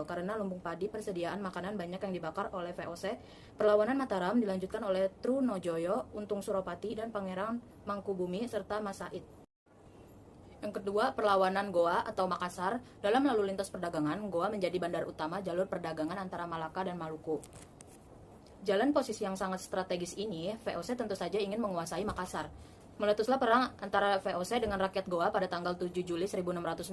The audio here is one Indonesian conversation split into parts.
Karena lumbung padi persediaan makanan banyak yang dibakar oleh VOC. Perlawanan Mataram dilanjutkan oleh Trunojoyo, Untung Suropati, dan Pangeran Mangkubumi serta Mas Said. Yang kedua, perlawanan Goa atau Makassar. Dalam lalu lintas perdagangan, Goa menjadi bandar utama jalur perdagangan antara Malaka dan Maluku. Jalan posisi yang sangat strategis ini, VOC tentu saja ingin menguasai Makassar. Meletuslah perang antara VOC dengan rakyat Goa pada tanggal 7 Juli 1667,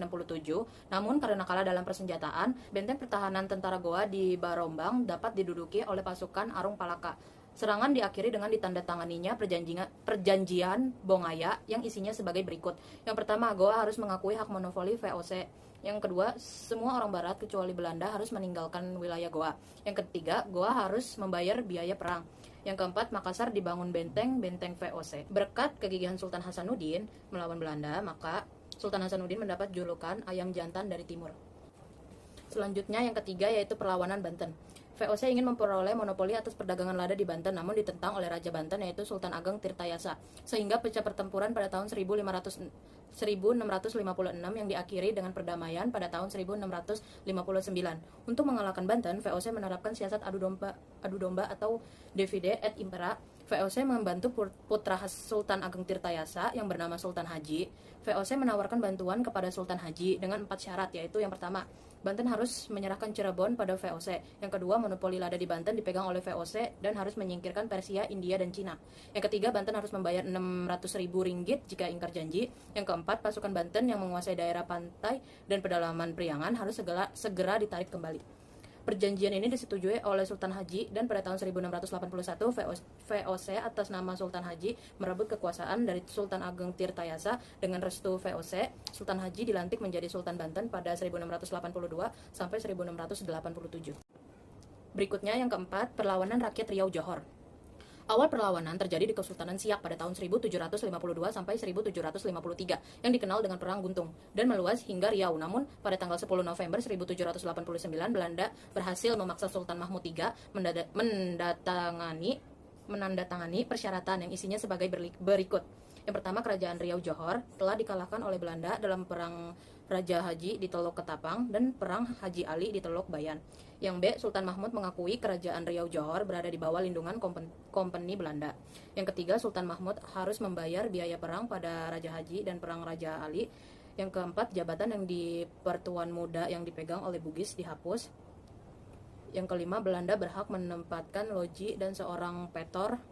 namun karena kalah dalam persenjataan, benteng pertahanan tentara Goa di Barombang dapat diduduki oleh pasukan Arung Palaka. Serangan diakhiri dengan ditandatanganinya perjanjian Bongaya yang isinya sebagai berikut. Yang pertama, Goa harus mengakui hak monopoli VOC. Yang kedua, semua orang barat kecuali Belanda harus meninggalkan wilayah Goa. Yang ketiga, Goa harus membayar biaya perang. Yang keempat, Makassar dibangun benteng VOC. Berkat kegigihan Sultan Hasanuddin melawan Belanda, maka Sultan Hasanuddin mendapat julukan ayam jantan dari timur. Selanjutnya yang ketiga yaitu perlawanan Banten. VOC ingin memperoleh monopoli atas perdagangan lada di Banten, namun ditentang oleh Raja Banten yaitu Sultan Ageng Tirtayasa, sehingga pecah pertempuran pada tahun 1656 yang diakhiri dengan perdamaian pada tahun 1659. Untuk mengalahkan Banten, VOC menerapkan siasat adu domba atau divide et impera. VOC membantu putra Sultan Ageng Tirtayasa yang bernama Sultan Haji. VOC menawarkan bantuan kepada Sultan Haji dengan 4 syarat, yaitu yang pertama, Banten harus menyerahkan Cirebon pada VOC. Yang kedua, monopoli lada di Banten dipegang oleh VOC dan harus menyingkirkan Persia, India, dan Cina. Yang ketiga, Banten harus membayar 600.000 ringgit jika ingkar janji. Yang keempat, pasukan Banten yang menguasai daerah pantai dan pedalaman Priangan harus segera ditarik kembali. Perjanjian ini disetujui oleh Sultan Haji dan pada tahun 1681 VOC atas nama Sultan Haji merebut kekuasaan dari Sultan Ageng Tirtayasa. Dengan restu VOC, Sultan Haji dilantik menjadi Sultan Banten pada 1682 sampai 1687. Berikutnya yang keempat, perlawanan rakyat Riau Johor. Awal perlawanan terjadi di Kesultanan Siak pada tahun 1752 sampai 1753 yang dikenal dengan Perang Guntung dan meluas hingga Riau. Namun pada tanggal 10 November 1789 Belanda berhasil memaksa Sultan Mahmud III menandatangani persyaratan yang isinya sebagai berikut. Yang pertama, Kerajaan Riau Johor telah dikalahkan oleh Belanda dalam Perang Raja Haji di Teluk Ketapang dan Perang Haji Ali di Teluk Bayan. Yang B, Sultan Mahmud mengakui Kerajaan Riau Johor berada di bawah lindungan kompeni Belanda. Yang ketiga, Sultan Mahmud harus membayar biaya perang pada Raja Haji dan Perang Raja Ali. Yang keempat, jabatan yang di Pertuan Muda yang dipegang oleh Bugis dihapus. Yang kelima, Belanda berhak menempatkan loji dan seorang petor